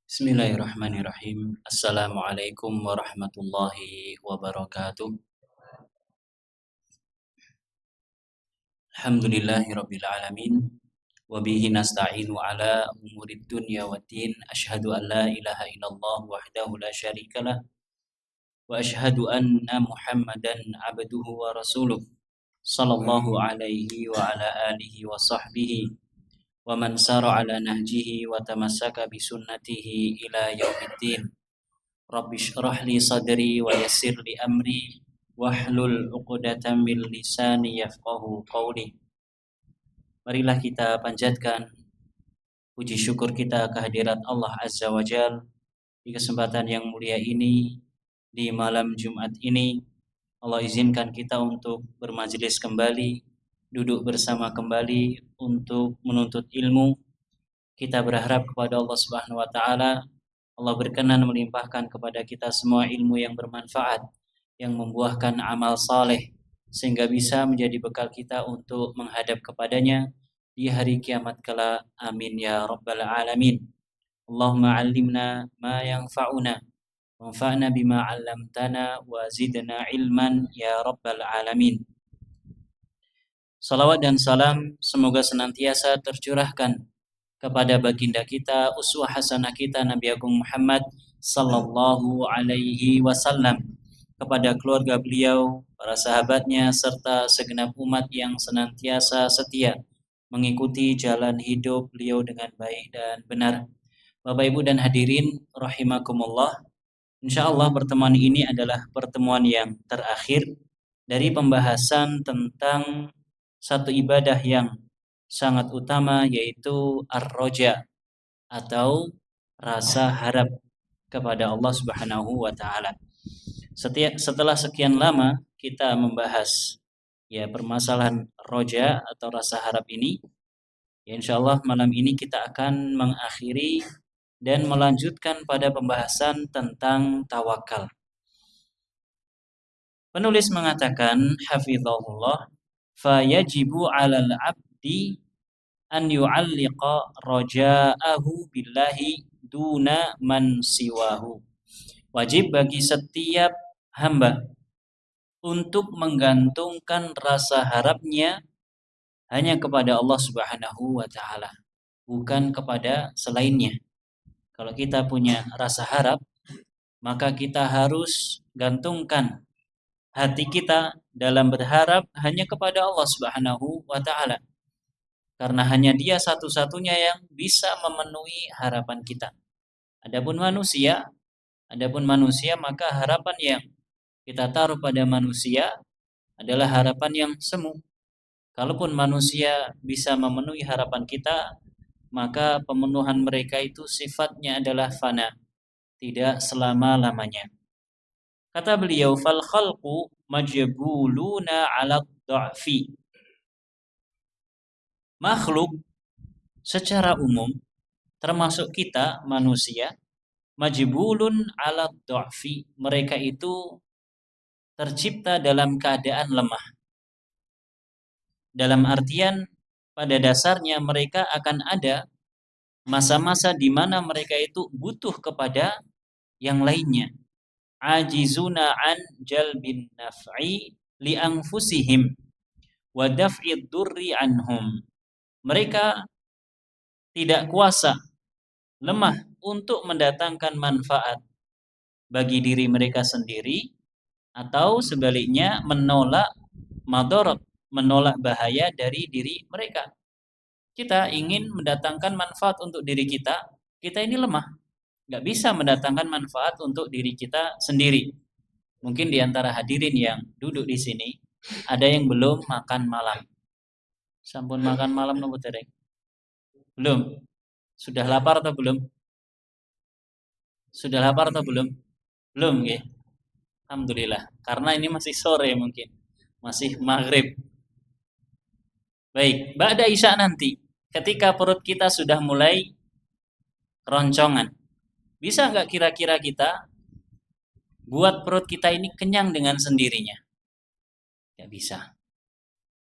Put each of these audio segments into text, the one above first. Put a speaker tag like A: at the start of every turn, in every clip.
A: Bismillahirrahmanirrahim. Assalamualaikum warahmatullahi wabarakatuh. Alhamdulillahirabbil alamin. Wa bihi nasta'inu ala umurid dunya waddin. Asyhadu an la ilaha illallah wahdahu la syarikalah wa asyhadu anna Muhammadan abduhu wa rasuluh. Sallallahu alaihi wa ala alihi wa sahbihi wa man sara ala nahjihi wa tamassaka bi sunnatihi ila yaumiddin. Rabbi shrah li sadri wa yassir li amri wahlul 'uqdatam min lisani yafqahu qawli. Marilah kita panjatkan puji syukur kita kehadirat Allah Azza wa Jal di kesempatan yang mulia ini, di malam Jumat ini. Allah izinkan kita untuk bermajelis kembali, duduk bersama kembali untuk menuntut ilmu. Kita berharap kepada Allah Subhanahu wa taala, Allah berkenan melimpahkan kepada kita semua ilmu yang bermanfaat, yang membuahkan amal saleh, sehingga bisa menjadi bekal kita untuk menghadap kepadanya di hari kiamat kala. Amin ya rabbal alamin. Allahumma 'allimna ma yanfa'una wanfa'na bima 'allamtana wa zidna ilman ya rabbal alamin. Salawat dan salam semoga senantiasa tercurahkan kepada baginda kita, uswah hasanah kita, Nabi Agung Muhammad sallallahu alaihi wasallam, kepada keluarga beliau, para sahabatnya, serta segenap umat yang senantiasa setia mengikuti jalan hidup beliau dengan baik dan benar. Bapak Ibu dan hadirin rahimakumullah, insyaallah pertemuan ini adalah pertemuan yang terakhir dari pembahasan tentang satu ibadah yang sangat utama, yaitu ar-roja atau rasa harap kepada Allah Subhanahu wa taala. Setelah sekian lama kita membahas permasalahan roja atau rasa harap ini, insyaallah malam ini kita akan mengakhiri dan melanjutkan pada pembahasan tentang tawakal. Penulis mengatakan hafizahullah, fa yajibu 'alal 'abdi an yu'alliqa raja'ahu billahi duna man siwahu. Wajib bagi setiap hamba untuk menggantungkan rasa harapnya hanya kepada Allah Subhanahu wa taala, bukan kepada selainnya. Kalau kita punya rasa harap, maka kita harus gantungkan hati kita dalam berharap hanya kepada Allah Subhanahu wa taala. Karena hanya Dia satu-satunya yang bisa memenuhi harapan kita. Adapun manusia maka harapan yang kita taruh pada manusia adalah harapan yang semu. Kalaupun manusia bisa memenuhi harapan kita, maka pemenuhan mereka itu sifatnya adalah fana, tidak selama-lamanya. Kata beliau, fal khalqu majbuluna 'ala dha'fi. Makhluk secara umum, termasuk kita manusia, majbulun 'ala dha'fi, mereka itu tercipta dalam keadaan lemah. Dalam artian pada dasarnya mereka akan ada masa-masa di mana mereka itu butuh kepada yang lainnya. Ajizuna an jalbin naf'i li anfusihim wa daf'id durri anhum. Mereka tidak kuasa, lemah untuk mendatangkan manfaat bagi diri mereka sendiri, atau sebaliknya menolak madarat, menolak bahaya dari diri mereka. Kita ingin mendatangkan manfaat untuk diri kita, kita ini lemah, nggak bisa mendatangkan manfaat untuk diri kita sendiri. Mungkin di antara hadirin yang duduk di sini ada yang belum makan malam. Sampun makan malam nopo dereng? Belum. Sudah lapar atau belum? Sudah lapar atau belum? Belum, nggih. Alhamdulillah. Karena ini masih sore mungkin. Masih maghrib. Baik, ba'da isya nanti, ketika perut kita sudah mulai keroncongan, bisa nggak kira-kira kita buat perut kita ini kenyang dengan sendirinya? Nggak bisa.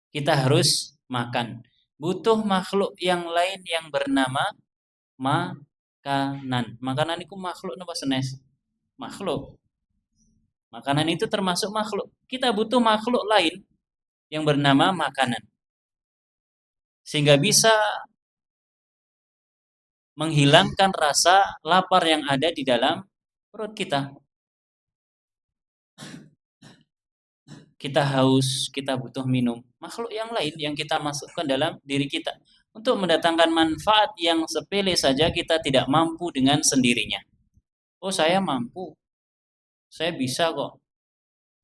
A: Kita harus makan. Butuh makhluk yang lain yang bernama Makanan. Makanan itu makhluk napa senes? Makhluk. Makanan itu termasuk makhluk. Kita butuh makhluk lain yang bernama makanan. Sehingga bisa menghilangkan rasa lapar yang ada di dalam perut kita. Kita haus, kita butuh minum. Makhluk yang lain yang kita masukkan dalam diri kita untuk mendatangkan manfaat yang sepele saja kita tidak mampu dengan sendirinya. Oh, saya mampu. Saya bisa kok.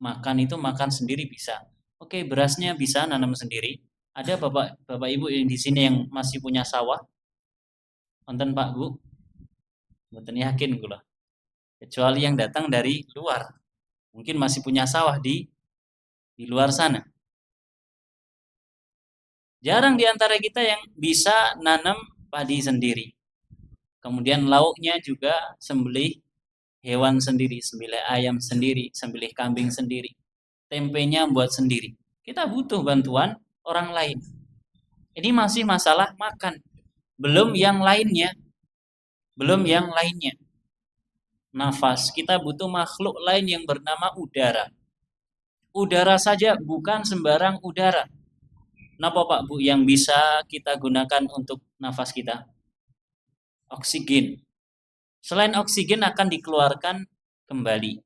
A: Makan itu makan sendiri bisa. Oke, berasnya bisa nanam sendiri. Ada Bapak Ibu yang di sini yang masih punya sawah? Wonten Pak Bu? Mboten yakin kula. Kecuali yang datang dari luar. Mungkin masih punya sawah di luar sana. Jarang di antara kita yang bisa nanam padi sendiri. Kemudian lauknya juga sembelih hewan sendiri, sembelih ayam sendiri, sembelih kambing sendiri. Tempenya buat sendiri. Kita butuh bantuan orang lain. Ini masih masalah makan. Belum yang lainnya. Belum yang lainnya. Nafas. Kita butuh makhluk lain yang bernama udara. Udara saja bukan sembarang udara. Kenapa Pak Bu yang bisa kita gunakan untuk nafas kita? Oksigen. Selain oksigen akan dikeluarkan kembali.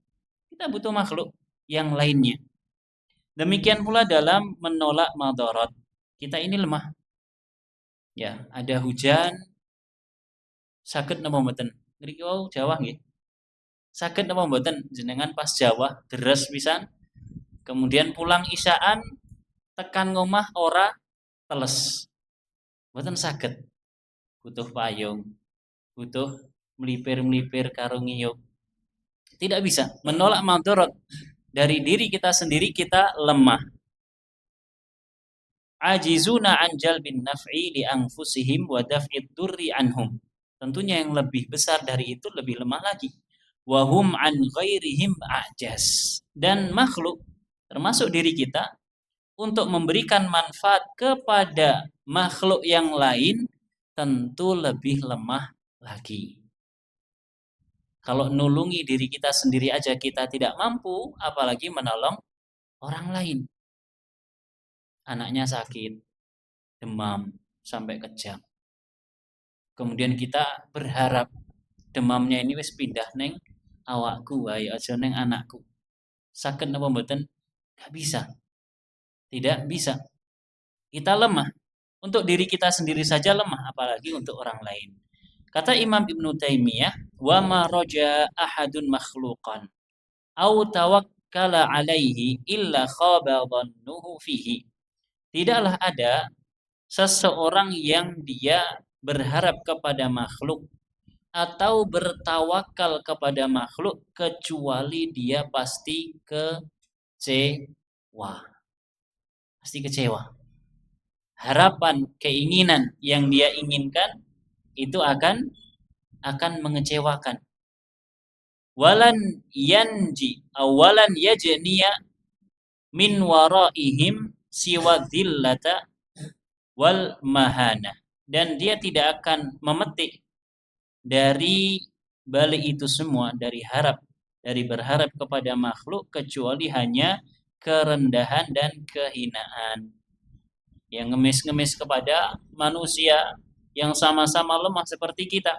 A: Kita butuh makhluk yang lainnya. Demikian pula dalam menolak madarat. Kita ini lemah. Ya, ada hujan, saged napa mboten? Ngriki wau Jawa nggih. Saged napa mboten jenengan pas Jawa deres pisan. Kemudian pulang isyaan tekan ngomah ora teles. Mboten saged. Butuh payung, butuh melipir-melipir karo ngiyup. Tidak bisa menolak madarat dari diri kita sendiri, kita lemah. Ajizuna an jalbin naf'i li anfusihim wa daf'id durri anhum. Tentunya yang lebih besar dari itu lebih lemah lagi. Wa hum an ghairihim ajaz. Dan makhluk termasuk diri kita untuk memberikan manfaat kepada makhluk yang lain tentu lebih lemah lagi. Kalau nulungi diri kita sendiri aja kita tidak mampu, apalagi menolong orang lain. Anaknya sakit, demam, sampai kejang. Kemudian kita berharap demamnya ini wis pindah neng awakku wae aja neng anakku. Saged napa mboten? Gak bisa. Tidak bisa. Kita lemah. Untuk diri kita sendiri saja lemah, apalagi untuk orang lain. Kata Imam Ibnu Taimiyah, "Wa ma raja ahadun makhluqan au tawakkala alaihi illa khaba dhannuhu fihi." Tidaklah ada seseorang yang dia berharap kepada makhluk atau bertawakal kepada makhluk kecuali dia pasti kecewa. Pasti kecewa. Harapan, keinginan yang dia inginkan itu akan mengecewakan. Walan yanji awalan yajniya min waraihim siwa dhillata wal mahana. Dan dia tidak akan memetik dari balik itu semua, dari berharap kepada makhluk kecuali hanya kerendahan dan kehinaan. Yang ngemis-ngemis kepada manusia yang sama-sama lemah seperti kita,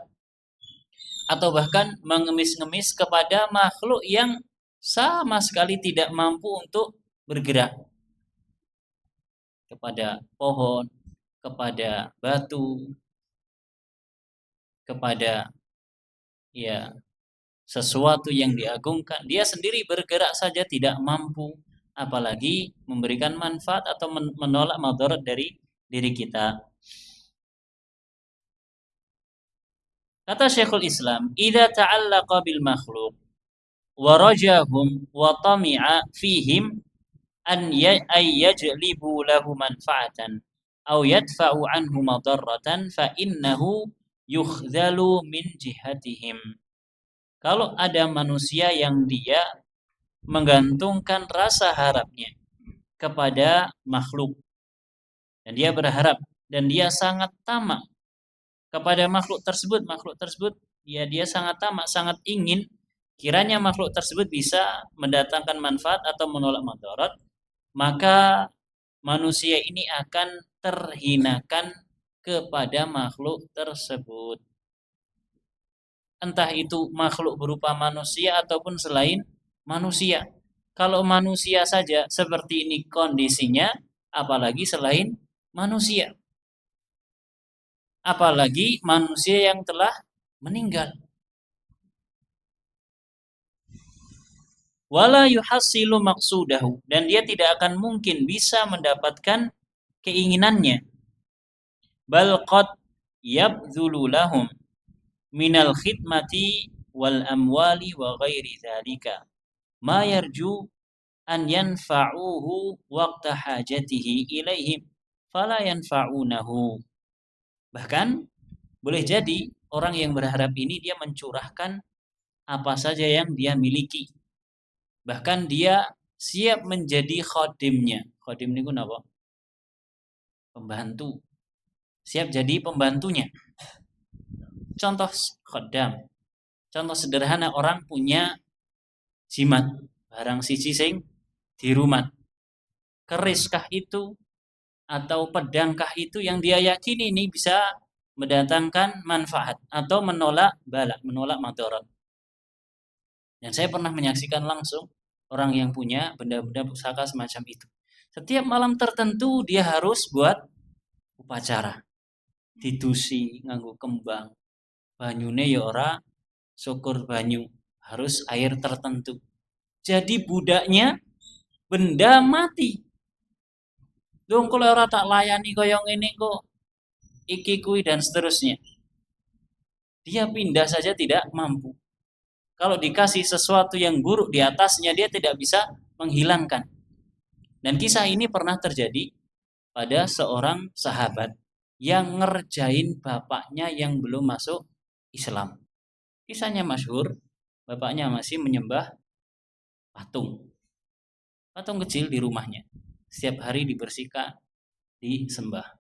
A: atau bahkan mengemis-ngemis kepada makhluk yang sama sekali tidak mampu untuk bergerak, kepada pohon, kepada batu, kepada sesuatu yang diagungkan. Dia sendiri bergerak saja tidak mampu, apalagi memberikan manfaat atau menolak madarat dari diri kita. Kata Syekhul Islam, "Idza ta'allaqa bil makhluq wa rajahum wa tami'a fihim an yajlibu lahu manfa'atan aw yadfa'u anhu madarratan fa innahu yukhzalu min jihatihim." Kalau ada manusia yang dia menggantungkan rasa harapnya kepada makhluk, dan dia berharap dan dia sangat tamak kepada makhluk tersebut ya dia sangat tamak, sangat ingin kiranya makhluk tersebut bisa mendatangkan manfaat atau menolak madarat, maka manusia ini akan terhinakan kepada makhluk tersebut. Entah itu makhluk berupa manusia ataupun selain manusia. Kalau manusia saja seperti ini kondisinya, apalagi selain manusia. Apalagi manusia yang telah meninggal. Wala yuhassilu maqsudahu, dan dia tidak akan mungkin bisa mendapatkan keinginannya. Bal qad yabdhulu lahum minal khidmati wal amwali wa ghairi dzalika ma yarju an yanfa'uhu waqta hajatihi ilaihim fala yanfa'unahu. Bahkan boleh jadi orang yang berharap ini dia mencurahkan apa saja yang dia miliki. Bahkan dia siap menjadi khodimnya. Khodim ini apa? Pembantu. Siap jadi pembantunya. Contoh khodam. Contoh sederhana, orang punya jimat, barang siji sing dirumat. Keriskah itu atau pedangkah itu yang dia yakini ini bisa mendatangkan manfaat atau menolak bala, menolak madarat. Dan saya pernah menyaksikan langsung orang yang punya benda-benda pusaka semacam itu. Setiap malam tertentu dia harus buat upacara. Didusi nganggo kembang. Banyune ya ora syukur banyu, harus air tertentu. Jadi budaknya benda mati. Dong kalau ora tak layani kaya ngene kok iki kui dan seterusnya. Dia pindah saja tidak mampu. Kalau dikasih sesuatu yang buruk di atasnya, dia tidak bisa menghilangkan. Dan kisah ini pernah terjadi pada seorang sahabat yang ngerjain bapaknya yang belum masuk Islam. Kisahnya masyhur, bapaknya masih menyembah patung. Patung kecil di rumahnya. Setiap hari dibersihkan, disembah.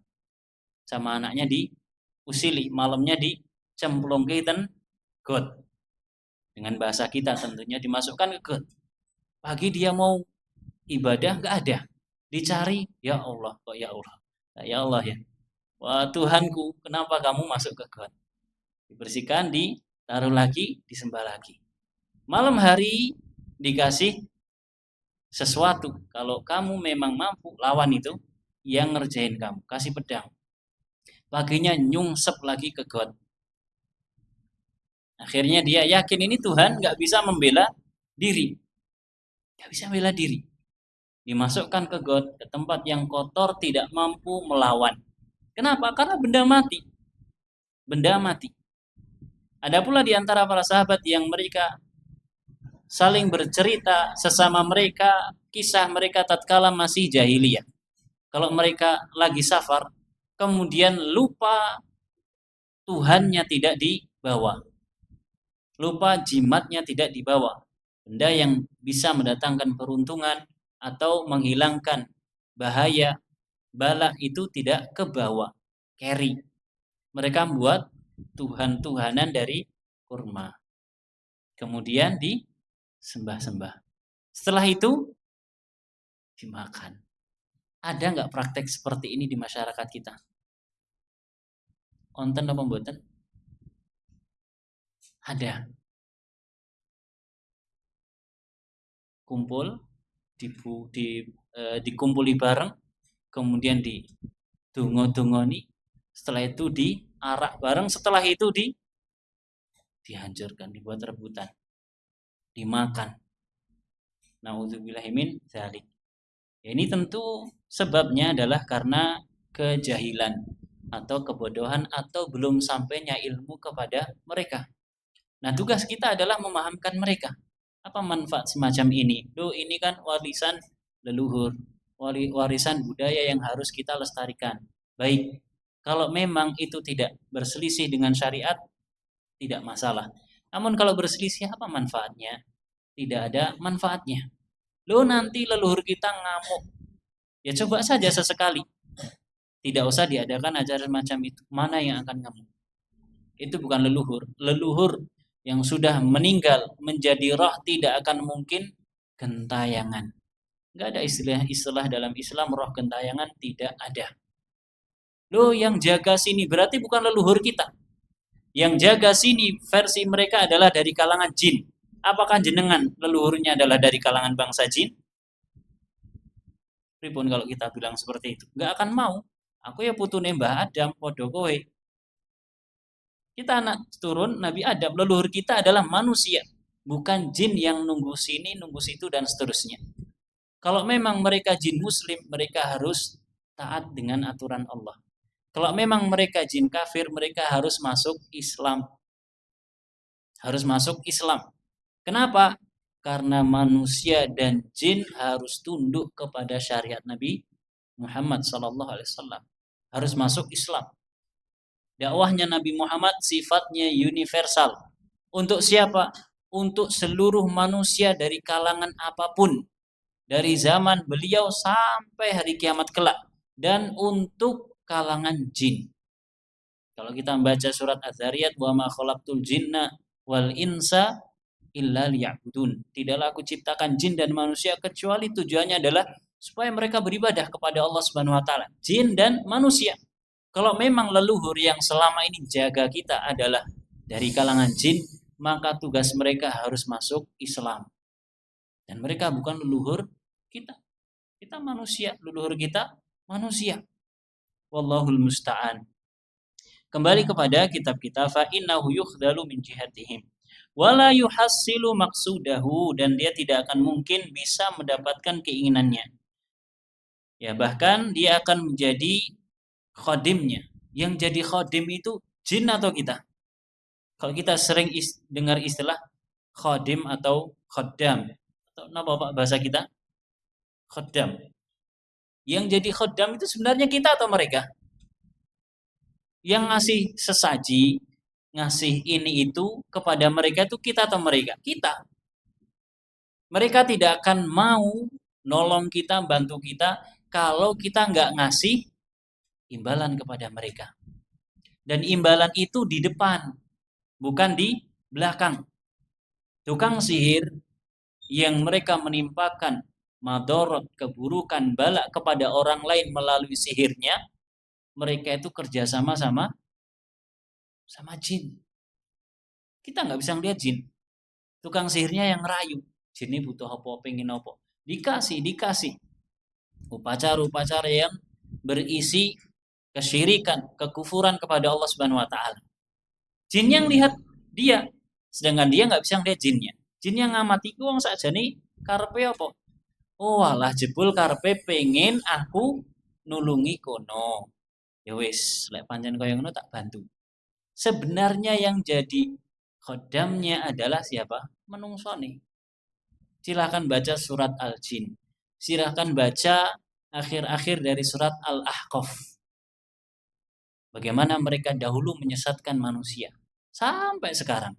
A: Sama anaknya diusili, malamnya dicemplungke ten got. Dengan bahasa kita tentunya dimasukkan ke got. Pagi dia mau ibadah nggak ada. Dicari, ya Allah, kok ya Allah. Ya Allah ya. Wah Tuhanku, kenapa kamu masuk ke got? Dibersihkan, ditaruh lagi, disembah lagi. Malam hari dikasih sesuatu. Kalau kamu memang mampu lawan itu, yang ngerjain kamu, kasih pedang. Paginya nyungsep lagi ke got. Akhirnya dia yakin ini Tuhan nggak bisa membela diri. Nggak bisa membela diri. Dimasukkan ke got, ke tempat yang kotor, tidak mampu melawan. Kenapa? Karena benda mati. Benda mati. Ada pula di antara para sahabat yang mereka saling bercerita sesama mereka, kisah mereka tatkala masih jahiliyah. Kalau mereka lagi safar, kemudian lupa Tuhannya tidak dibawa. Lupa jimatnya tidak dibawa. Benda yang bisa mendatangkan peruntungan atau menghilangkan bahaya, bala itu tidak kebawa. Carry. Mereka membuat tuhan-tuhanan dari kurma. Kemudian disembah-sembah. Setelah itu dimakan. Ada nggak praktek seperti ini di masyarakat kita? Konten apa mboten? Ada. Kumpul, dikumpuli bareng, kemudian didongo-dongoni, setelah itu diarak bareng, setelah itu dihancurkan, dibuat rebutan, dimakan. Nauzubillahi min dzalik. Ini tentu sebabnya adalah karena kejahilan atau kebodohan atau belum sampainya ilmu kepada mereka. Nah, tugas kita adalah memahamkan mereka. Apa manfaat semacam ini? Loh, ini kan warisan leluhur, warisan budaya yang harus kita lestarikan. Baik, kalau memang itu tidak berselisih dengan syariat, tidak masalah. Namun kalau berselisih, apa manfaatnya? Tidak ada manfaatnya. Loh, nanti leluhur kita ngamuk. Ya coba saja sesekali. Tidak usah diadakan ajaran macam itu. Mana yang akan ngamuk? Itu bukan leluhur. Leluhur yang sudah meninggal menjadi roh tidak akan mungkin gentayangan. Enggak ada istilah dalam Islam roh gentayangan, tidak ada. Loh, yang jaga sini berarti bukan leluhur kita. Yang jaga sini versi mereka adalah dari kalangan jin. Apakah jenengan leluhurnya adalah dari kalangan bangsa jin? Pripun kalau kita bilang seperti itu? Enggak akan mau. Aku ya putune Mbah Adam, podo kowe. Kita anak turun Nabi Adam, leluhur kita adalah manusia, bukan jin yang nunggu sini, nunggu situ dan seterusnya. Kalau memang mereka jin muslim, mereka harus taat dengan aturan Allah. Kalau memang mereka jin kafir, mereka harus masuk Islam. Harus masuk Islam. Kenapa? Karena manusia dan jin harus tunduk kepada syariat Nabi Muhammad SAW. Harus masuk Islam. Dakwahnya Nabi Muhammad sifatnya universal. Untuk siapa? Untuk seluruh manusia dari kalangan apapun. Dari zaman beliau sampai hari kiamat kelak. Dan untuk kalangan jin. Kalau kita membaca surat Az-Zariyat, wa ma khalaqtul jinna wal insa illa liya'budun. Tidaklah aku ciptakan jin dan manusia kecuali tujuannya adalah supaya mereka beribadah kepada Allah Subhanahu wa taala. Jin dan manusia. Kalau memang leluhur yang selama ini jaga kita adalah dari kalangan jin, maka tugas mereka harus masuk Islam. Dan mereka bukan leluhur kita. Kita manusia, leluhur kita manusia. Wallahul musta'an. Kembali kepada kitab kita, fa innahu yukhdalu min jihatihim wala yuhassilu maqsudahu, dan dia tidak akan mungkin bisa mendapatkan keinginannya. Ya, bahkan dia akan menjadi khodimnya. Yang jadi khodim itu jin atau kita? Kalau kita sering dengar istilah khodim atau khodam, atau apa Pak bahasa kita? Khodam. Yang jadi khodam itu sebenarnya kita atau mereka? Yang ngasih sesaji, ngasih ini itu kepada mereka itu kita atau mereka? Kita. Mereka tidak akan mau nolong kita, bantu kita kalau kita nggak ngasih imbalan kepada mereka. Dan imbalan itu di depan, bukan di belakang. Tukang sihir yang mereka menimpakan madorot, keburukan, balak kepada orang lain melalui sihirnya, mereka itu kerjasama sama jin. Kita nggak bisa ngeliat jin. Tukang sihirnya yang ngerayu. Jin ini butuh apa, pengen apa. Dikasih. Upacara-upacara yang berisi kesyirikan, kekufuran kepada Allah Subhanahu wa taala. Jin yang lihat dia, sedangkan dia nggak bisa ngeliat jinnya. Jin yang ngamati ku wong sakjane karepe apa? Oh, alah jebul karepe pengen aku nulungi kono. Ya wis, lek pancen kaya ngono tak bantu. Sebenarnya yang jadi khodamnya adalah siapa? Menungsone. Silahkan baca surat Al-Jin. Silahkan baca akhir-akhir dari surat Al-Ahqaf. Bagaimana mereka dahulu menyesatkan manusia. Sampai sekarang.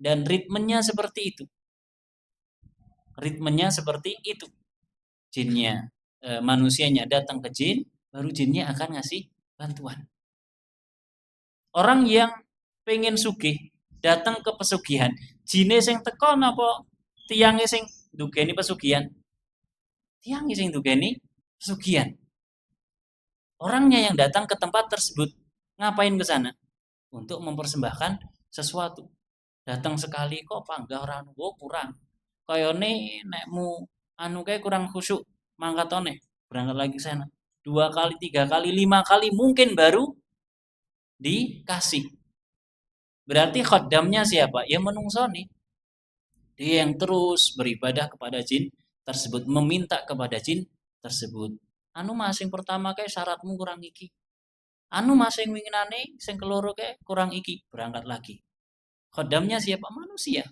A: Dan ritmenya seperti itu. Ritmenya seperti itu. Jinnya, manusianya datang ke jin, baru jinnya akan ngasih bantuan. Orang yang pengen sugih, datang ke pesugihan. Jine sing teko napa tiange sing ndugeni pesugihan? Tiange sing ndugeni pesugihan. Orangnya yang datang ke tempat tersebut ngapain ke sana? Untuk mempersembahkan sesuatu. Datang sekali kok panggah ora kurang. Kayane nekmu anu kae kurang khusyuk, mangkatone berangkat lagi ke sana. 2 kali, 3 kali, 5 kali mungkin baru dikasih. Berarti khodamnya siapa? Ya menungsoni. Dia yang terus beribadah kepada jin tersebut, meminta kepada jin tersebut. Anu masing pertama kayak syaratmu kurang iki. Anu masing winginane sing keloro kayak kurang iki, berangkat lagi. Khodamnya siapa? Manusia.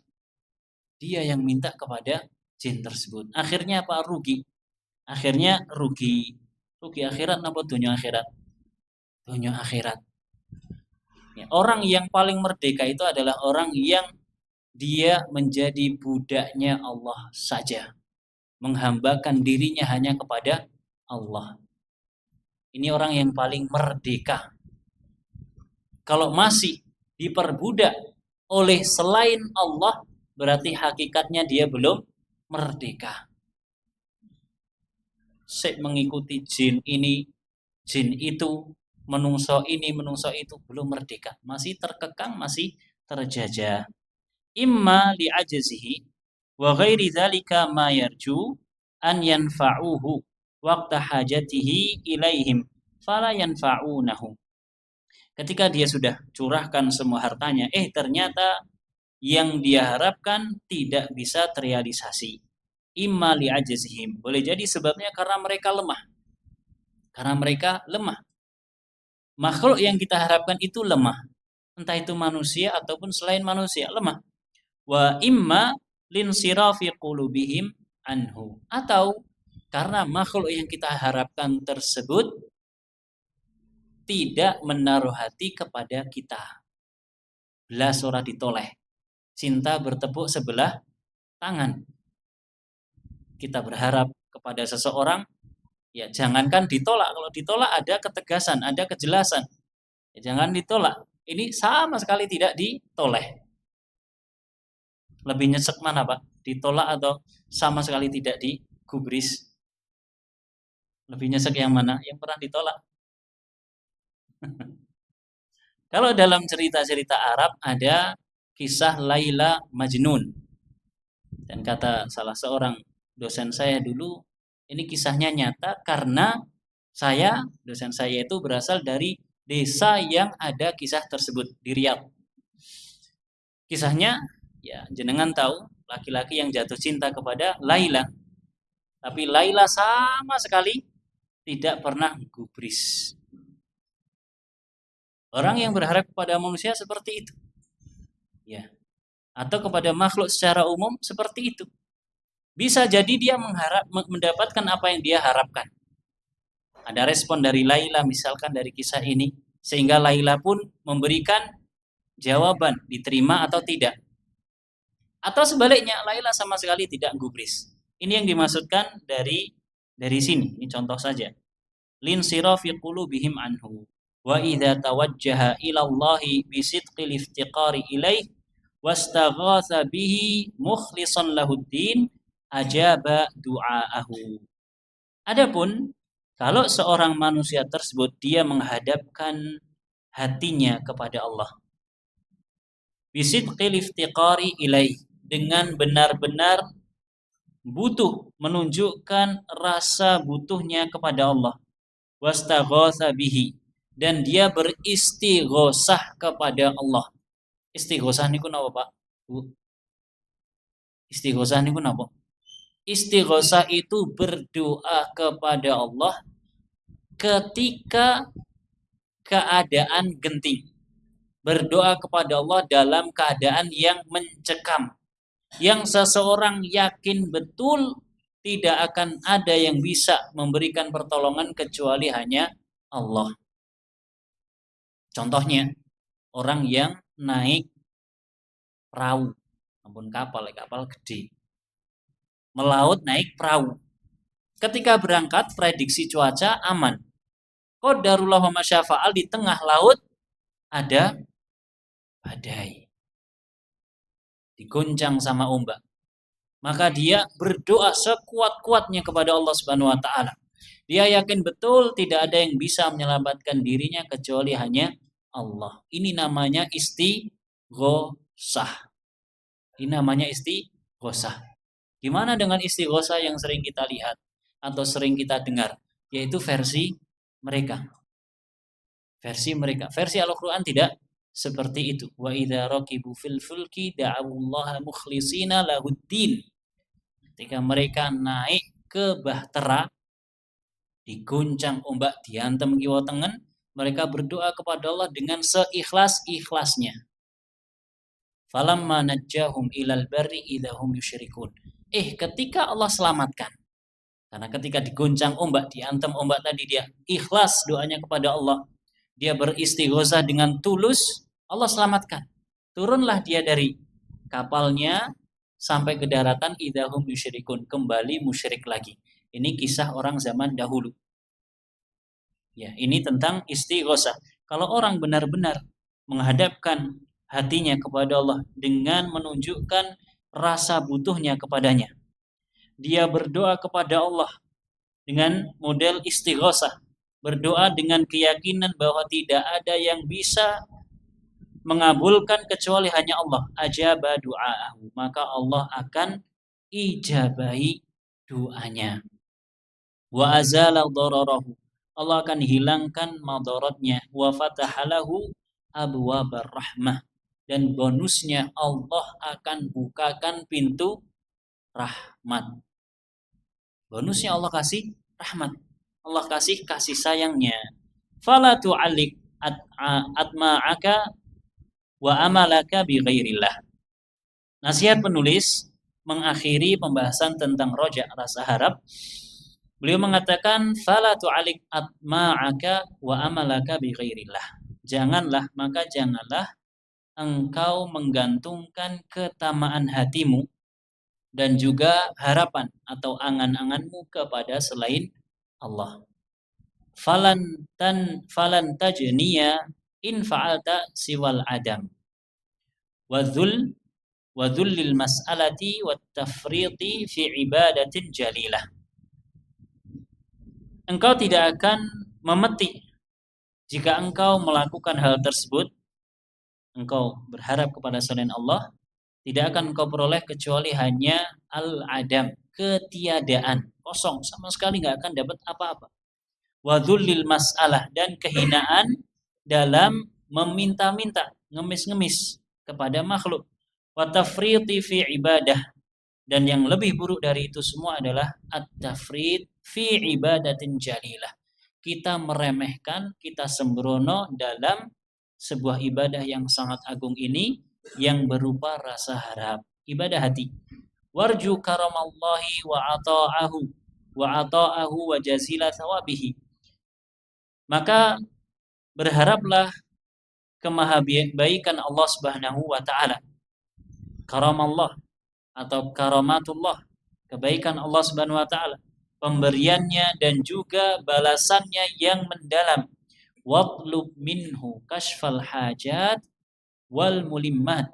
A: Dia yang minta kepada jin tersebut. Akhirnya apa? Rugi. Akhirnya rugi. Rugi akhirat napa dunia akhirat? Dunia akhirat. Ya, orang yang paling merdeka itu adalah orang yang dia menjadi budaknya Allah saja. Menghambakan dirinya hanya kepada Allah. Ini orang yang paling merdeka. Kalau masih diperbudak oleh selain Allah, berarti hakikatnya dia belum merdeka. Sik mengikuti jin ini, jin itu, menungso ini, menungso itu, belum merdeka. Masih terkekang, masih terjajah. Imma li'ajzihi wa ghairi dzalika ma yarju an yanfa'uhu waqta hajatihi ilaihim fala yanfa'unahu. Ketika dia sudah curahkan semua hartanya, ternyata yang dia harapkan tidak bisa terrealisasi. Imma li'ajzihim. Boleh jadi sebabnya karena mereka lemah. Karena mereka lemah. Makhluk yang kita harapkan itu lemah. Entah itu manusia ataupun selain manusia, lemah. Wa imma linsirafi qulubihim anhu. Atau karena makhluk yang kita harapkan tersebut tidak menaruh hati kepada kita. Belas ora ditoleh. Cinta bertepuk sebelah tangan. Kita berharap kepada seseorang, ya jangankan ditolak. Kalau ditolak ada ketegasan, ada kejelasan. Ya, jangan ditolak. Ini sama sekali tidak ditoleh. Lebih nyesek mana Pak? Ditolak atau sama sekali tidak digubris? Lebih nyesek yang mana? Yang pernah ditolak. Kalau dalam cerita-cerita Arab ada kisah Laila Majnun. Dan kata salah seorang dosen saya dulu, ini kisahnya nyata karena dosen saya itu berasal dari desa yang ada kisah tersebut di Riyadh. Kisahnya, ya jenengan tahu, laki-laki yang jatuh cinta kepada Laila. Tapi Laila sama sekali tidak pernah gubris. Orang yang berharap kepada manusia seperti itu. Ya. Atau kepada makhluk secara umum seperti itu. Bisa jadi dia mendapatkan apa yang dia harapkan. Ada respon dari Laila misalkan dari kisah ini, sehingga Laila pun memberikan jawaban, diterima atau tidak. Atau sebaliknya, Laila sama sekali tidak gubris. Ini yang dimaksudkan dari sini. Ini contoh saja. Linsirafi qulubihim anhu wa idza tawajjaha ila Allahi bi sidqil iftiqari ilaih wastaghatha bihi mukhlishan lahuddin ajaba du'aahu. Adapun kalau seorang manusia tersebut dia menghadapkan hatinya kepada Allah bisidqil iftiqari ilaih, dengan benar-benar butuh, menunjukkan rasa butuhnya kepada Allah, wastaghatha bihi, dan dia beristighosah kepada Allah. Istighosah niku napa Pak? Bu? Istighosah niku napa? Istighosah itu berdoa kepada Allah ketika keadaan genting. Berdoa kepada Allah dalam keadaan yang mencekam. Yang seseorang yakin betul tidak akan ada yang bisa memberikan pertolongan kecuali hanya Allah. Contohnya, orang yang naik perahu, ampun kapal gede. Melaut naik perahu. Ketika berangkat prediksi cuaca aman. Qadarullah wa masyafa'al, di tengah laut ada badai. Diguncang sama ombak. Maka dia berdoa sekuat-kuatnya kepada Allah Subhanahu wa taala. Dia yakin betul tidak ada yang bisa menyelamatkan dirinya kecuali hanya Allah. Ini namanya istighosah. Ini namanya istighosah. Gimana dengan istighosah yang sering kita lihat atau sering kita dengar, yaitu versi mereka. Versi Al-Qur'an tidak seperti itu. Wa idza raqibu fil fulki da'awullaha mukhlishina lahuddin. Ketika mereka naik ke bahtera, diguncang ombak, diantem kiwa tengen, mereka berdoa kepada Allah dengan seikhlas-ikhlasnya. Falamma najjahum ilal barri idahum yusyrikun. Ketika Allah selamatkan, karena ketika diguncang ombak, diantem ombak tadi, dia ikhlas doanya kepada Allah, dia beristighosah dengan tulus, Allah selamatkan. Turunlah dia dari kapalnya sampai ke daratan, idahum yusyrikun, kembali musyrik lagi. Ini kisah orang zaman dahulu. Ya, ini tentang istighosah. Kalau orang benar-benar menghadapkan hatinya kepada Allah dengan menunjukkan rasa butuhnya kepadanya. Dia berdoa kepada Allah dengan model istighosah, berdoa dengan keyakinan bahwa tidak ada yang bisa mengabulkan kecuali hanya Allah. Ajaba du'aahu, maka Allah akan ijabahi doanya. Wa azala dararahu, Allah akan hilangkan madaratnya. Wa fatahalahu abwabar rahmah, dan bonusnya Allah akan bukakan pintu rahmat. Bonusnya Allah kasih rahmat, Allah kasih sayangnya. Fala tu'alik atma'aka wa amalaka bi ghairillah. Nasihat penulis mengakhiri pembahasan tentang roja, rasa harap. Beliau mengatakan fala tu'alik atma'aka wa amalaka bi ghairillah. Janganlah engkau menggantungkan ketamaan hatimu dan juga harapan atau angan-anganmu kepada selain Allah. Falan tajniya in fa'alta siwal adam wa dhullil mas'alati wat tafriti fi ibadatin jalilah. Engkau tidak akan memetik jika engkau melakukan hal tersebut. Engkau berharap kepada selain Allah, tidak akan engkau peroleh kecuali hanya al-adam, ketiadaan, kosong, sama sekali nggak akan dapat apa-apa. Wa dhullil mas'alah, dan kehinaan dalam meminta-minta, ngemis-ngemis kepada makhluk. Wa tafriti fi ibadah, dan yang lebih buruk dari itu semua adalah at-tafrit fi ibadatin jalilah. Kita meremehkan, kita sembrono dalam sebuah ibadah yang sangat agung ini, yang berupa rasa harap, ibadah hati. Warju karamallahi wa ata'ahu wa jazila thawabihi. Maka berharaplah kemahabaikan Allah Subhanahu wa taala. Karamallah atau karamatullah, kebaikan Allah Subhanahu wa taala, pemberiannya dan juga balasannya yang mendalam. Watlub minhu kashfal hajat wal mulimmat,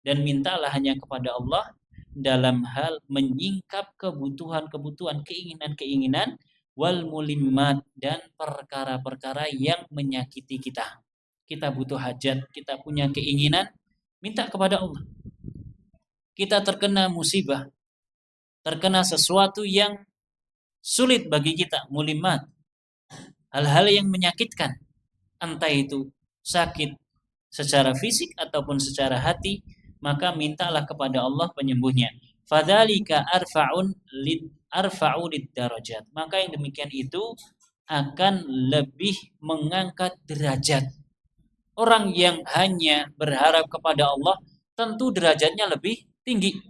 A: dan mintalah hanya kepada Allah dalam hal menyingkap kebutuhan-kebutuhan, keinginan-keinginan, wal mulimmat, dan perkara-perkara yang menyakiti kita. Kita butuh hajat, kita punya keinginan, minta kepada Allah. Kita terkena musibah, terkena sesuatu yang sulit bagi kita, mulimmat, hal-hal yang menyakitkan, entah itu sakit secara fisik ataupun secara hati, maka mintalah kepada Allah penyembuhnya. Fadzalika arfa'u darajat. Maka yang demikian itu akan lebih mengangkat derajat. Orang yang hanya berharap kepada Allah tentu derajatnya lebih tinggi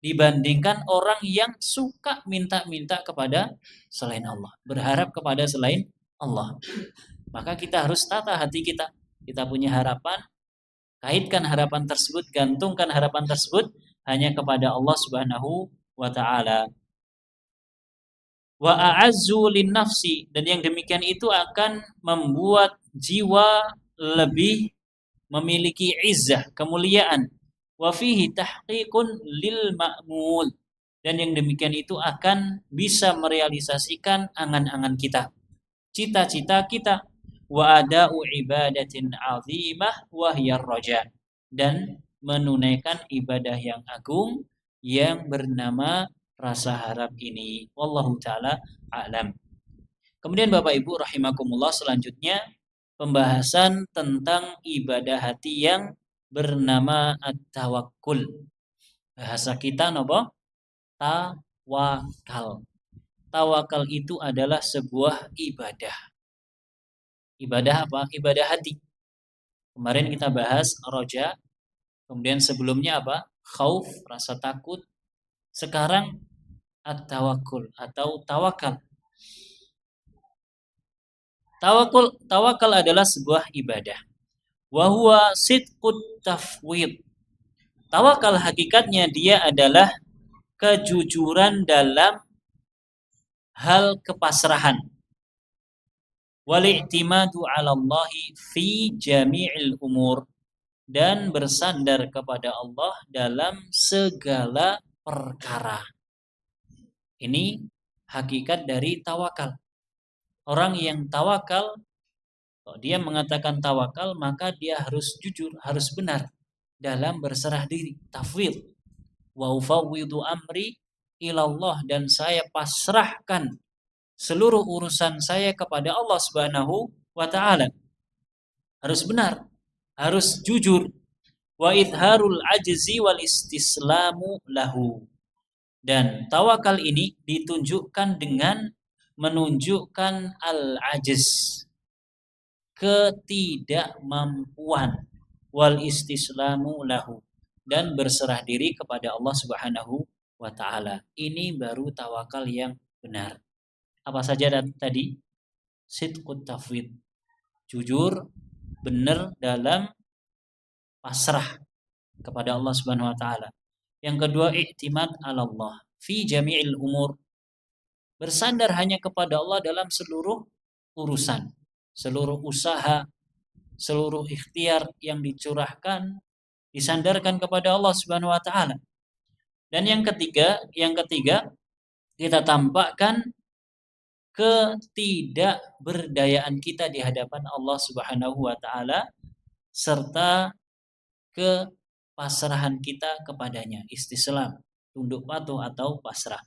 A: dibandingkan orang yang suka minta-minta kepada selain Allah, berharap kepada selain Allah. Maka kita harus tata hati kita. Kita punya harapan, kaitkan harapan tersebut, gantungkan harapan tersebut hanya kepada Allah Subhanahu wa taala. Wa a'azzu lin nafsi, dan yang demikian itu akan membuat jiwa lebih memiliki izzah, kemuliaan. Wa fihi tahqiqun lil ma'mul, dan yang demikian itu akan bisa merealisasikan angan-angan kita, cita-cita kita. Wa ada'u ibadatin 'azimah wa hiya raja, dan menunaikan ibadah yang agung yang bernama rasa harap ini. Wallahu taala a'lam. Kemudian Bapak Ibu rahimakumullah, selanjutnya pembahasan tentang ibadah hati yang bernama at-tawakkul. Bahasa kita napa? Tawakal. Tawakal itu adalah sebuah ibadah. Ibadah apa? Ibadah hati. Kemarin kita bahas roja, kemudian sebelumnya apa? Khauf, rasa takut. Sekarang at-tawakkul atau tawakal. Tawakal adalah sebuah ibadah. Wa huwa sidqut tafwid. Tawakal hakikatnya dia adalah kejujuran dalam hal kepasrahan. Wal i'timadu 'ala Allah fi jami'il umur, dan bersandar kepada Allah dalam segala perkara. Ini hakikat dari tawakal. Orang yang tawakal, kalau dia mengatakan tawakal, maka dia harus jujur, harus benar dalam berserah diri, tafwid. Wa ufawwidu amri ilallah, dan saya pasrahkan seluruh urusan saya kepada Allah Subhanahu wa taala. Harus benar, harus jujur. Wa idharul ajzi wal istislamu lahu. Dan tawakal ini ditunjukkan dengan menunjukkan al-ajz, ketidakmampuan, wal istislamu lahu, dan berserah diri kepada Allah Subhanahu wa taala. Ini baru tawakal yang benar. Apa saja tadi? Sidqut tafwid, jujur, benar dalam pasrah kepada Allah Subhanahu wa taala. Yang kedua, i'timad 'ala Allah fi jami'il umur. Bersandar hanya kepada Allah dalam seluruh urusan, seluruh usaha, seluruh ikhtiar yang dicurahkan, disandarkan kepada Allah Subhanahu wa taala. Dan yang ketiga, kita tampakkan ketidakberdayaan kita di hadapan Allah Subhanahu wa taala serta kepasrahan kita kepadanya, istislam, tunduk patuh atau pasrah.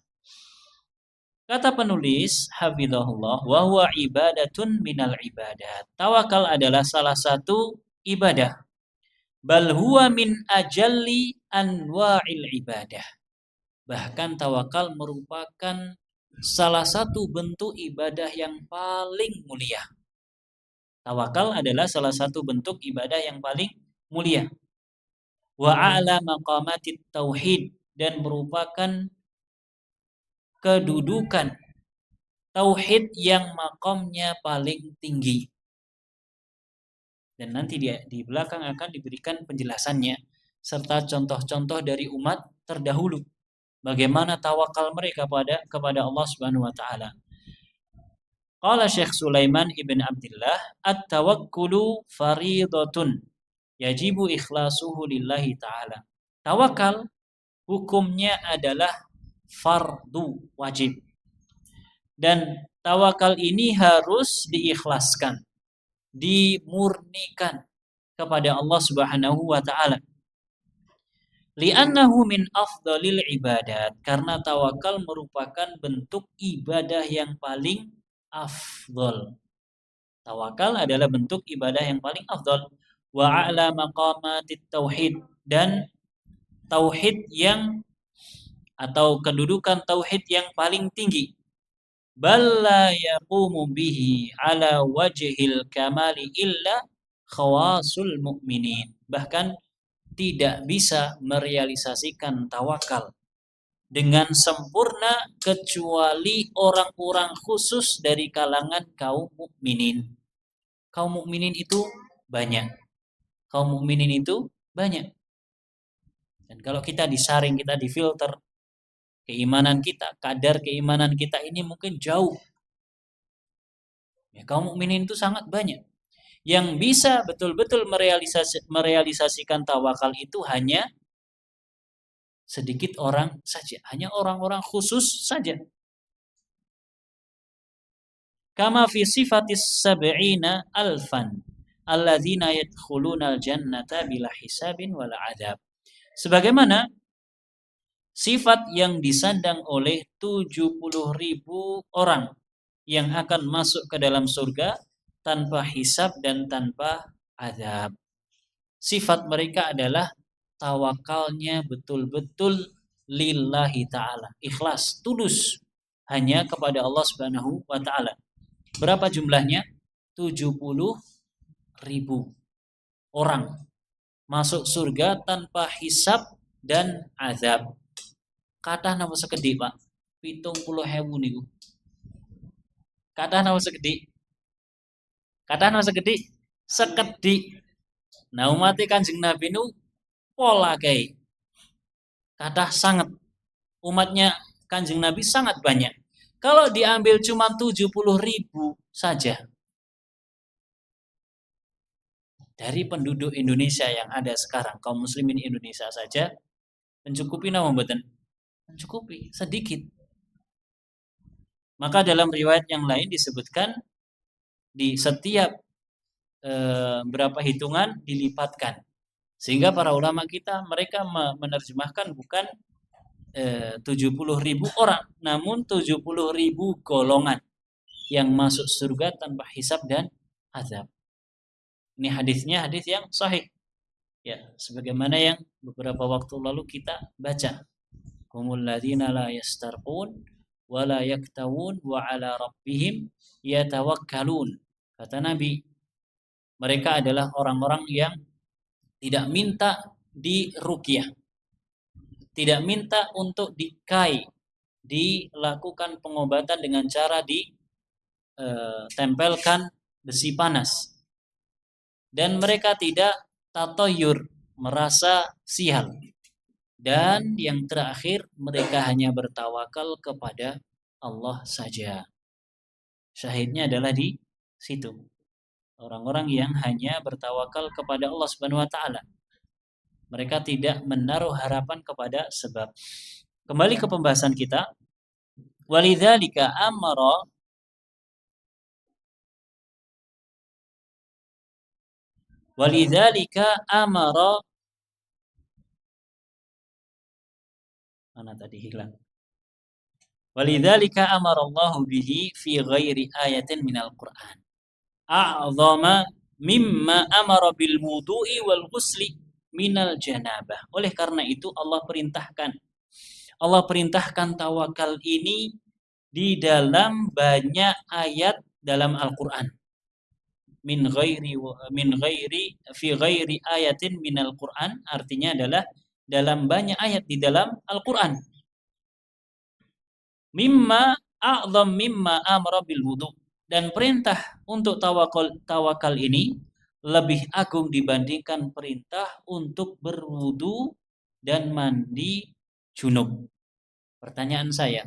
A: Kata penulis hafizahullah, wa huwa ibadatun minal ibadat. Tawakal adalah salah satu ibadah. Bal huwa min ajalli anwa'il ibadah. Bahkan tawakal merupakan salah satu bentuk ibadah yang paling mulia. Tawakal adalah salah satu bentuk ibadah yang paling mulia. Wa a'la maqamatit tauhid, dan merupakan kedudukan tauhid yang makomnya paling tinggi. Dan nanti di belakang akan diberikan penjelasannya serta contoh-contoh dari umat terdahulu bagaimana tawakal mereka kepada Allah Subhanahu wa taala. Qala Syekh Sulaiman ibn Abdullah, at-tawakkulu faridatun yajibu ikhlasuhu lillahi ta'ala. Tawakal hukumnya adalah fardu, wajib. Dan tawakal ini harus diikhlaskan, dimurnikan kepada Allah Subhanahu wa taala. Li'annahu min afdalil ibadat, karena tawakal merupakan bentuk ibadah yang paling afdal. Tawakal adalah bentuk ibadah yang paling afdal. Wa a'la maqamatit tauhid, dan tauhid yang atau kedudukan tauhid yang paling tinggi. Bal la yaqumu bihi ala wajhil kamali illa khawasul mu'minin. Bahkan tidak bisa merealisasikan tawakal dengan sempurna kecuali orang-orang khusus dari kalangan kaum mukminin. Kaum mukminin itu banyak. Dan kalau kita disaring, kita difilter, keimanan kita, kadar keimanan kita ini mungkin jauh. Ya, kaum mukminin itu sangat banyak. Yang bisa betul-betul merealisasikan tawakal itu hanya sedikit orang saja, hanya orang-orang khusus saja. Kama fi sifatis sab'ina alfan alladzina yadkhuluna al-jannata bila hisabin wala adab. Sebagaimana sifat yang disandang oleh 70.000 orang yang akan masuk ke dalam surga tanpa hisab dan tanpa azab. Sifat mereka adalah tawakalnya betul-betul lillahi ta'ala, ikhlas, tulus, hanya kepada Allah Subhanahu wa ta'ala. Berapa jumlahnya? 70.000 orang masuk surga tanpa hisab dan azab. Kata nama segede, Pak. 70.000 niku. Kata nama segede. Sekedik. Nah, umat Kanjeng Nabi nu pola kayak. Kata sangat. Umatnya Kanjeng Nabi sangat banyak. Kalau diambil cuma 70.000 saja, dari penduduk Indonesia yang ada sekarang, kaum muslimin Indonesia saja mencukupi nama mboten? Mencukupi, sedikit. Maka dalam riwayat yang lain disebutkan di setiap berapa hitungan dilipatkan. Sehingga para ulama kita mereka menerjemahkan bukan 70.000 orang, namun 70.000 golongan yang masuk surga tanpa hisab dan azab. Ini hadisnya hadis yang sahih. Ya, sebagaimana yang beberapa waktu lalu kita baca. Humul ladzina la yastarqun wa la yaktawun wa ala rabbihim yatawakkalun. Kata Nabi, mereka adalah orang-orang yang tidak minta diruqyah, tidak minta untuk dikai, dilakukan pengobatan dengan cara ditempelkan besi panas. Dan mereka tidak tatoyur, merasa sial. Dan yang terakhir, mereka hanya bertawakal kepada Allah saja. Syahidnya adalah di situ. Orang-orang yang hanya bertawakal kepada Allah Subhanahu wa taala. Mereka tidak menaruh harapan kepada sebab. Kembali ke pembahasan kita. Walidzalika amara mana tadi hilang. Walidzalika amara Allah bihi fi ghairi ayatin minal Qur'an. A'zama mimma amara bil wudu'i wal ghusli minal janabah. Oleh karena itu Allah perintahkan tawakal ini di dalam banyak ayat dalam Al-Qur'an. Min ghairi fi ghairi ayatin minal Qur'an artinya adalah dalam banyak ayat di dalam Al-Qur'an. Mimma a'zam mimma amara bil wudu, dan perintah untuk tawakal ini lebih agung dibandingkan perintah untuk berwudu dan mandi junub. Pertanyaan saya,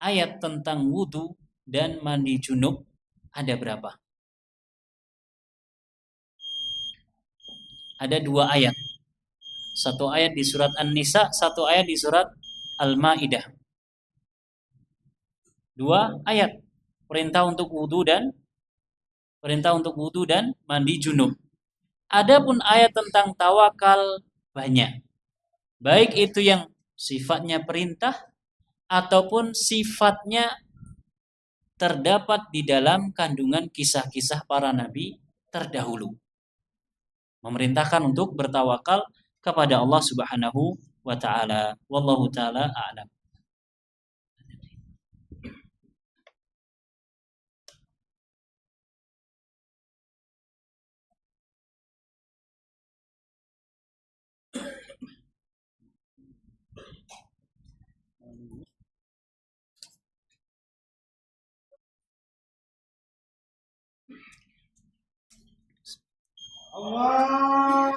A: ayat tentang wudu dan mandi junub ada berapa? Ada 2 ayat. Satu ayat di surat An-Nisa, satu ayat di surat Al-Maidah. 2 ayat. Perintah untuk wudu dan mandi junub. Adapun ayat tentang tawakal banyak. Baik itu yang sifatnya perintah ataupun sifatnya terdapat di dalam kandungan kisah-kisah para nabi terdahulu. Memerintahkan untuk bertawakal kepada Allah Subhanahu wa taala. Wallahu taala a'lam. Allah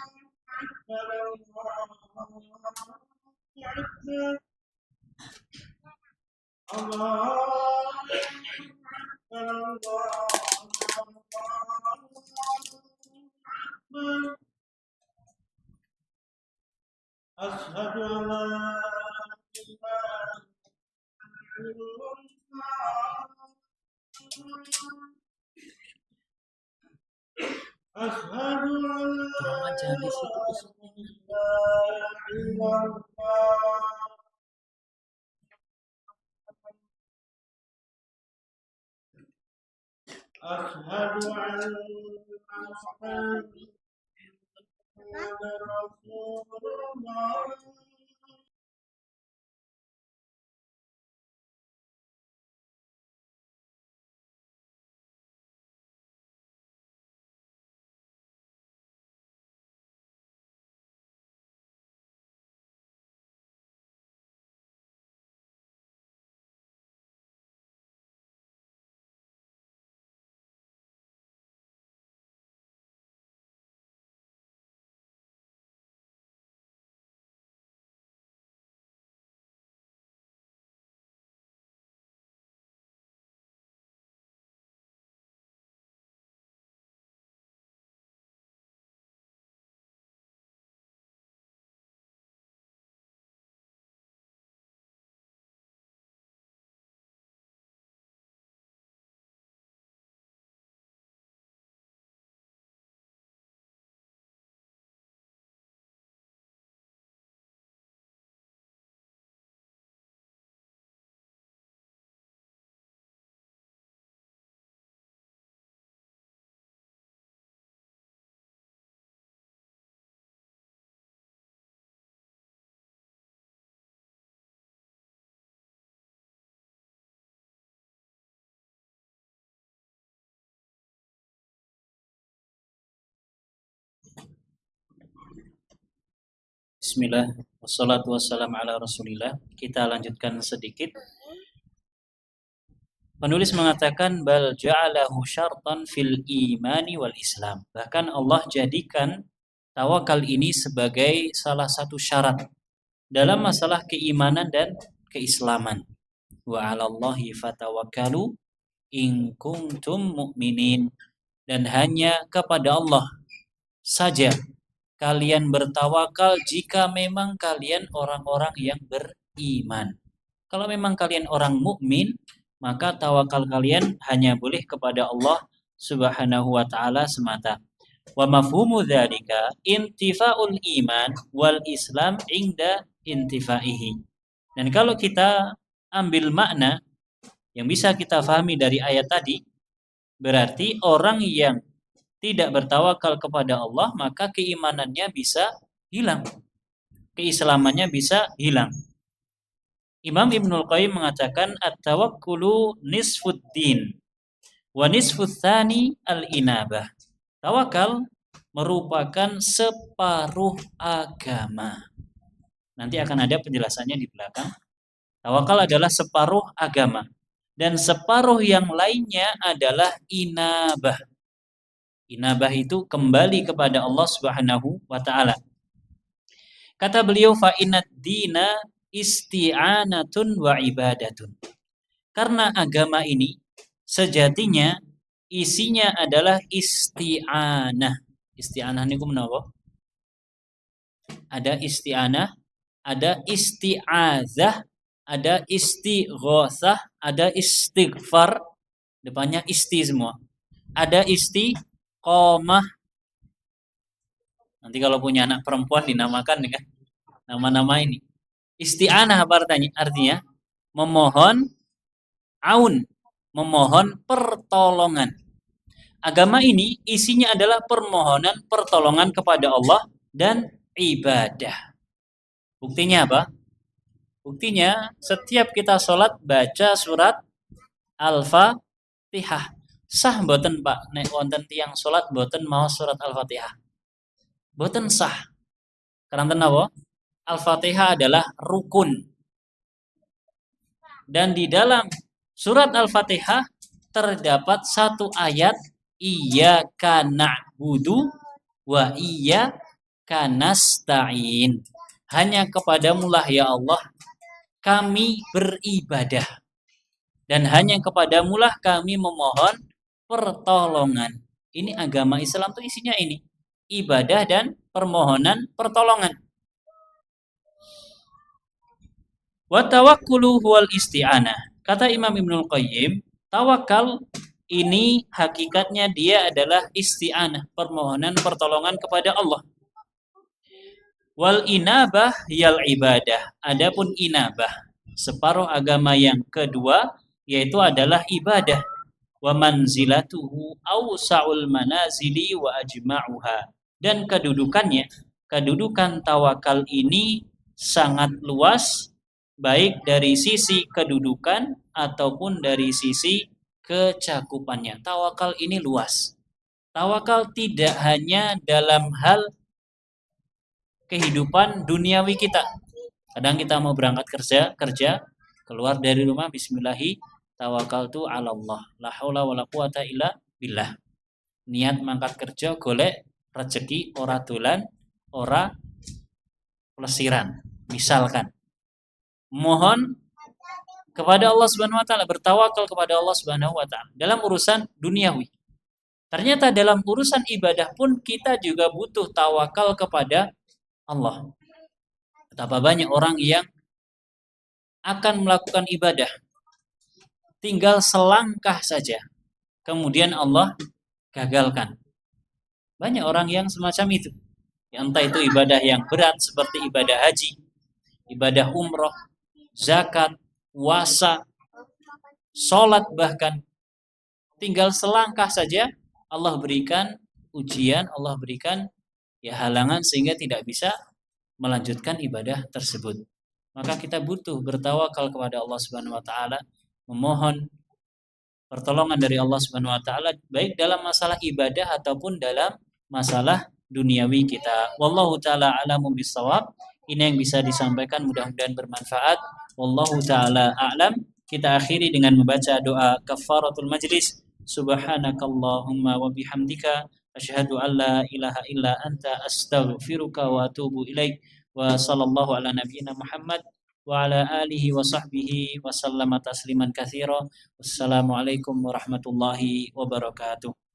A: Ashhadu an la ilaha Ashhadu an Muhammadar Rasulullah. Bismillah, wassalatu wassalamu ala rasulillah. Kita lanjutkan sedikit. Penulis mengatakan bal ja'alahu syartan fil imani wal islam. Bahkan Allah jadikan tawakal ini sebagai salah satu syarat dalam masalah keimanan dan keislaman. Wa 'alallahi fatawakkalu in kuntum mu'minin. Dan hanya kepada Allah saja kalian bertawakal jika memang kalian orang-orang yang beriman. Kalau memang kalian orang mukmin, maka tawakal kalian hanya boleh kepada Allah Subhanahu wa taala semata. Wa mafhumu dzalika intifa'ul iman wal islam inda intifaihi. Dan kalau kita ambil makna yang bisa kita fahami dari ayat tadi, berarti orang yang tidak bertawakal kepada Allah, maka keimanannya bisa hilang. Keislamannya bisa hilang. Imam Ibnul Qayyim mengatakan at-tawakkulu nisfuddin wa nisfutsani al-inabah. Tawakal merupakan separuh agama. Nanti akan ada penjelasannya di belakang. Tawakal adalah separuh agama dan separuh yang lainnya adalah inabah. Inabah itu kembali kepada Allah Subhanahu wa taala. Kata beliau fa innad dina isti'anatun wa ibadatun. Karena agama ini sejatinya isinya adalah isti'anah. Isti'anah niku menapa? Ada isti'anah, ada isti'azah, ada istighosah, ada istighfar, depannya isti semua. Ada istiqomah. Nanti kalau punya anak perempuan dinamakan dengan nama-nama ini. Isti'anah apa artinya? Memohon aun, memohon pertolongan. Agama ini isinya adalah permohonan pertolongan kepada Allah dan ibadah. Buktinya apa? Buktinya setiap kita sholat baca surat Al-Fatihah. Sah boten Pak nek wonten tiyang sholat boten mau surat Al-Fatihah. Boten sah. Karena apa? Al-Fatihah adalah rukun. Dan di dalam surat Al-Fatihah terdapat satu ayat iyyaka na'budu wa iyyaka nasta'in. Hanya kepadamulah ya Allah kami beribadah. Dan hanya kepadamulah kami memohon pertolongan. Ini agama Islam tuh isinya ini. Ibadah dan permohonan pertolongan. Wa tawakkulu huwal isti'anah. Kata Imam Ibnul Qayyim, tawakal ini hakikatnya dia adalah isti'anah, permohonan pertolongan kepada Allah. Wal inabah yal ibadah. Adapun inabah, separuh agama yang kedua yaitu adalah ibadah. Wa manzilatuhu awsa'ul manazili wa ajma'uha. Dan kedudukan tawakal ini sangat luas, baik dari sisi kedudukan ataupun dari sisi kecakupannya. Tawakal ini luas. Tawakal tidak hanya dalam hal kehidupan duniawi kita. Kadang kita mau berangkat kerja, keluar dari rumah bismillahi tawakkaltu 'ala Allah. La haula wala quwata illa billah. Niat mangkat kerja golek rezeki ora dolan, ora plesiran. Misalkan mohon kepada Allah Subhanahu wa taala, bertawakal kepada Allah Subhanahu wa taala dalam urusan duniawi. Ternyata dalam urusan ibadah pun kita juga butuh tawakal kepada Allah. Betapa banyak orang yang akan melakukan ibadah tinggal selangkah saja, kemudian Allah gagalkan. Banyak orang yang semacam itu. Entah itu ibadah yang berat seperti ibadah haji, ibadah umroh, zakat, puasa, sholat bahkan. Tinggal selangkah saja Allah berikan ujian, Allah berikan halangan sehingga tidak bisa melanjutkan ibadah tersebut. Maka kita butuh bertawakal kepada Allah Subhanahu wa taala, memohon pertolongan dari Allah Subhanahu wa taala baik dalam masalah ibadah ataupun dalam masalah duniawi kita. Wallahu taala alamu bissawab. ini yang bisa disampaikan, mudah-mudahan bermanfaat. Wallahu taala a'lam. Kita akhiri dengan membaca doa kafaratul majlis. Subhanakallahumma wa bihamdika asyhadu an la ilaha illa anta astaghfiruka wa atubu ilaik. Wa sallallahu ala nabiyyina Muhammad wa ala alihi wa sahbihi wa sallama tasliman katsira. Wassalamualaikum warahmatullahi wabarakatuh.